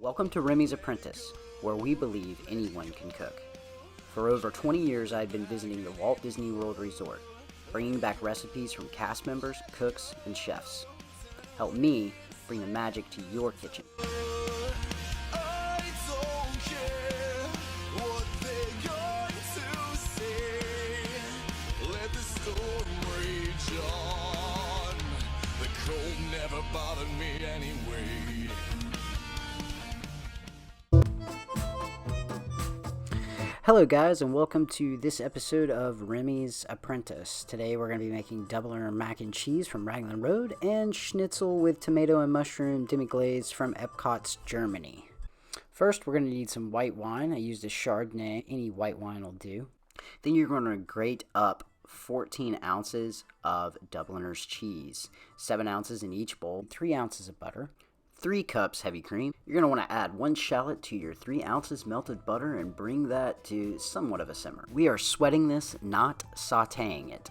Welcome to Remy's Apprentice, where we believe anyone can cook. For over 20 years, I've been visiting the Walt Disney World Resort, bringing back recipes from cast members, cooks, and chefs. Help me bring the magic to your kitchen. Hello guys, and welcome to this episode of Remy's Apprentice. Today we're going to be making Dubliner mac and cheese from Raglan Road and Schnitzel with tomato and mushroom Demi-Glaze from Epcot's Germany. First we're going to need some white wine. I used a Chardonnay, any white wine will do. Then you're going to grate up 14 ounces of Dubliner's cheese, 7 ounces in each bowl, 3 ounces of butter, 3 cups heavy cream. You're going to want to add 1 shallot to your 3 ounces melted butter and bring that to somewhat of a simmer. We are sweating this, not sauteing it.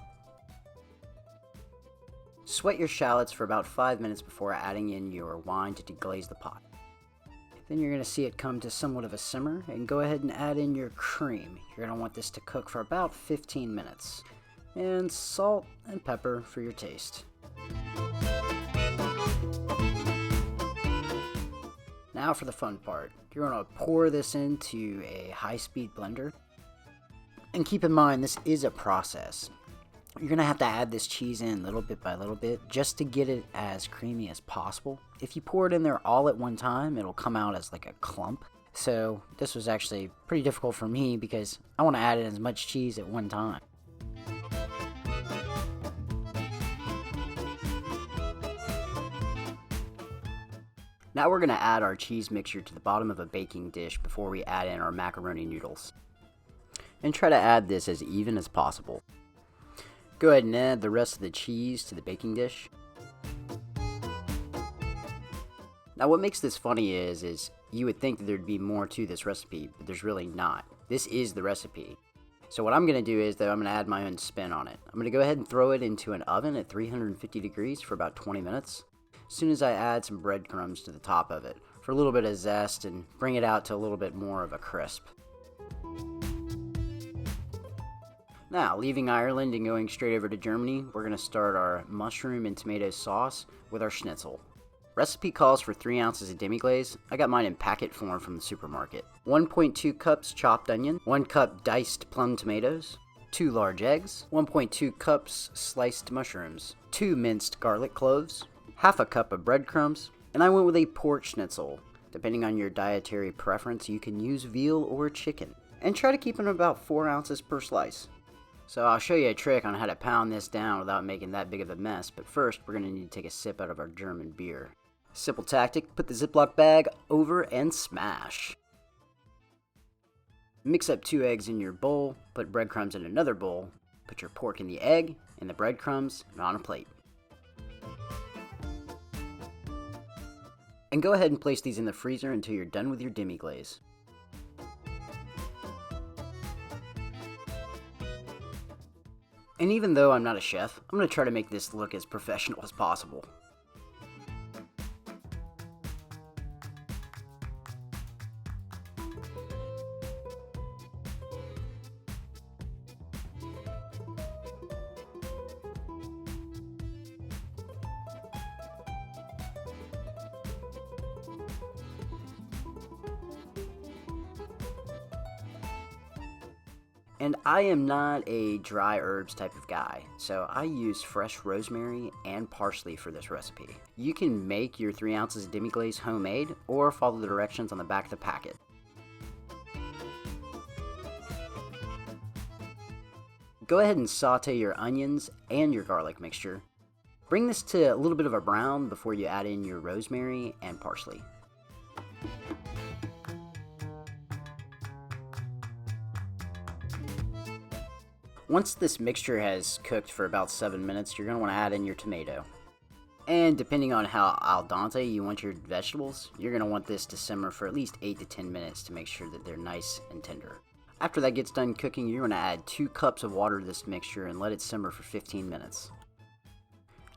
Sweat your shallots for about 5 minutes before adding in your wine to deglaze the pot. Then you're going to see it come to somewhat of a simmer, and go ahead and add in your cream. You're going to want this to cook for about 15 minutes. And salt and pepper for your taste. Now for the fun part. You're going to pour this into a high-speed blender. And keep in mind, this is a process. You're going to have to add this cheese in little bit by little bit just to get it as creamy as possible. If you pour it in there all at one time, it'll come out as like a clump. So this was actually pretty difficult for me because I want to add in as much cheese at one time. Now we're going to add our cheese mixture to the bottom of a baking dish before we add in our macaroni noodles. And try to add this as even as possible. Go ahead and add the rest of the cheese to the baking dish. Now what makes this funny is you would think that there'd be more to this recipe, but there's really not. This is the recipe. So what I'm going to do is that I'm going to add my own spin on it. I'm going to go ahead and throw it into an oven at 350 degrees for about 20 minutes. As soon as I add some breadcrumbs to the top of it for a little bit of zest and bring it out to a little bit more of a crisp. Now, leaving Ireland and going straight over to Germany, we're going to start our mushroom and tomato sauce with our schnitzel. Recipe calls for 3 ounces of demi-glaze. I got mine in packet form from the supermarket. 1.2 cups chopped onion, 1 cup diced plum tomatoes, 2 large eggs, 1.2 cups sliced mushrooms, 2 minced garlic cloves, half a cup of breadcrumbs, and I went with a pork schnitzel. Depending on your dietary preference, you can use veal or chicken. And try to keep it about 4 ounces per slice. So I'll show you a trick on how to pound this down without making that big of a mess, but first we're going to need to take a sip out of our German beer. Simple tactic, put the Ziploc bag over and smash. Mix up 2 eggs in your bowl, put breadcrumbs in another bowl, put your pork in the egg, and the breadcrumbs on a plate. And go ahead and place these in the freezer until you're done with your demi-glaze. And even though I'm not a chef, I'm going to try to make this look as professional as possible. And I am not a dry herbs type of guy, so I use fresh rosemary and parsley for this recipe. You can make your 3 ounces of demi-glaze homemade or follow the directions on the back of the packet. Go ahead and saute your onions and your garlic mixture. Bring this to a little bit of a brown before you add in your rosemary and parsley. Once this mixture has cooked for about 7 minutes, you're going to want to add in your tomato. And depending on how al dente you want your vegetables, you're going to want this to simmer for at least 8 to 10 minutes to make sure that they're nice and tender. After that gets done cooking, you're going to add 2 cups of water to this mixture and let it simmer for 15 minutes.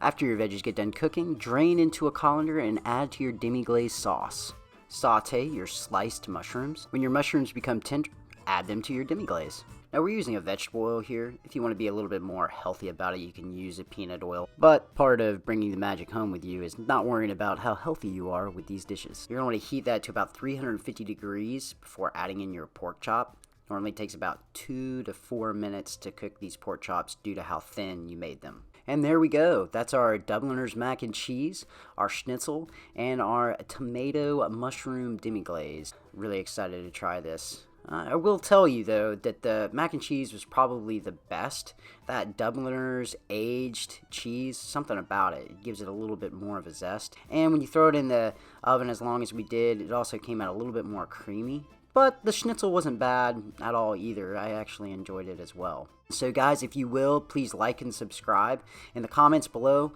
After your veggies get done cooking, drain into a colander and add to your demi-glaze sauce. Saute your sliced mushrooms. When your mushrooms become tender, add them to your demi-glaze. Now we're using a vegetable oil here. If you want to be a little bit more healthy about it, you can use a peanut oil. But part of bringing the magic home with you is not worrying about how healthy you are with these dishes. You're going to want to heat that to about 350 degrees before adding in your pork chop. Normally takes about 2 to 4 minutes to cook these pork chops due to how thin you made them. And there we go. That's our Dubliner's mac and cheese, our schnitzel, and our tomato mushroom demi-glaze. Really excited to try this. I will tell you, though, that the mac and cheese was probably the best. That Dubliner's aged cheese, something about it. It gives it a little bit more of a zest. And when you throw it in the oven as long as we did, it also came out a little bit more creamy. But the schnitzel wasn't bad at all either. I actually enjoyed it as well. So guys, if you will, please like and subscribe. In the comments below,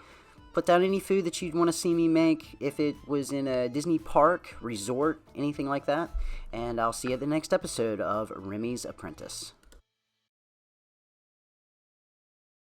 put down any food that you'd want to see me make, if it was in a Disney park, resort, anything like that. And I'll see you at the next episode of Remy's Apprentice.